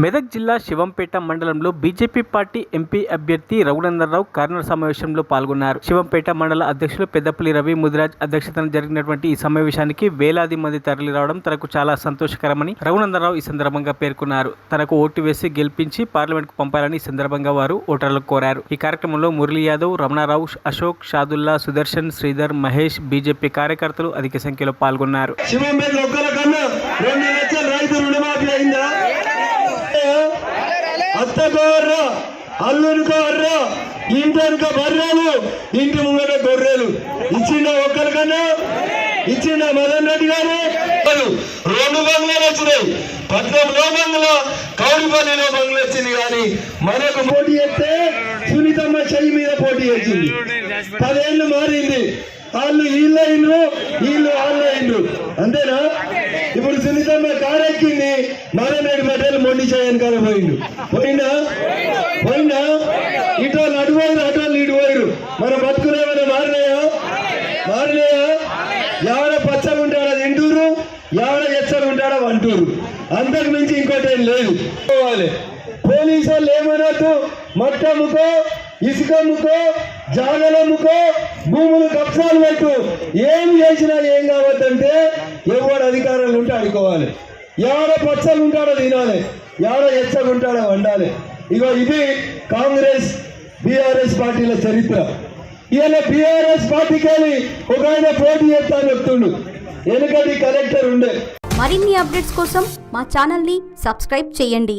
మెదక్ జిల్లా శివంపేట మండలంలో BJP party MP అభ్యర్థి రఘునందనరావు కార్నర్ సమావేశంలో పాల్గొన్నారు. శివంపేట మండల అధ్యక్షులు పెద్దపల్లి రవి ముదిరాజ్ అధ్యక్షతన జరిగినటువంటి ఈ సమావేశానికి వేలాది మంది తరలి రావడం తనకు చాలా సంతోషకరమని రఘునందనరావు ఈ సందర్భంగా పేర్కొన్నారు. తనకు ఓటు వేసి గెలిపించి పార్లమెంట్కు పంపాలని ఈ సందర్భంగా వారు ఓటర్లకు కోరారు. ఈ కార్యక్రమంలో మురళీ యాదవ్, రమణారావు, అశోక్, షాదుల్లా, సుదర్శన్, శ్రీధర్, మహేష్, బీజేపీ కార్యకర్తలు అధిక సంఖ్యలో పాల్గొన్నారు. అత్తకోర్రా అల్లునికోర్రా ఇంటనుక బర్రెలు ఇంటి ముంగట గొర్రెలు ఇచ్చిండ ఒక్కరికన్నా ఇచ్చిండ మదన్ రెడ్డి గారు 2 బంగ్లాలు వచ్చినాయి. పట్నంలో బంగ్లా, కౌడిపల్లిలో బంగ్లా వచ్చింది. కానీ మనకు పోటీ చేస్తే సునీతమ్మ చెయ్యి మీద పోటీ చేసింది. 10 ఏళ్ళు మారింది. వాళ్ళు వీళ్ళు అయినరు, వీళ్ళు వాళ్ళు అయినరు. అంతేనా? ఇప్పుడు సునీతమ్మ కారెక్కింది, మదన్ రెడ్డి పటేల్ మొండి చేయని కాడ పోయిందా ఇటు వాళ్ళు అటుపోయారు, అటు వాళ్ళు ఇటు పోయారు. మన బతుకులేమైనా మారినాయా? ఎవడ పచ్చగా ఉంటాడో తింటూరు, ఎవడ ఎచ్చగా ఉంటాడో వంటూరు. అంతకు మించి ఇంకోటి ఏం లేదు. పోలీసు వాళ్ళు ఏమనొద్దు, మట్టముకో, ఇసుకముకో, జాగలముకో, భూములు కబ్జాలు పెట్టు, ఏం చేసినా ఏం కావద్దంటే ఎవడు అధికారాలు ఉంటే అడుకోవాలి. ఎవడ పచ్చలు ఉంటాడో తినాలి, ఎవడ ఎచ్చగా ఉంటాడో వండాలి. ఇగో ఇది కాంగ్రెస్ బీఆర్ఎస్ పార్టీల చరిత్ర. ఇలా బీఆర్ఎస్ పార్టీకి వెళ్ళి ఒక ఆయన పోటీ చేస్తాను చెప్తుండు. వెనుకటి కలెక్టర్ ఉండే. మరిన్ని అప్డేట్స్ కోసం మా ఛానల్ని సబ్స్క్రైబ్ చేయండి.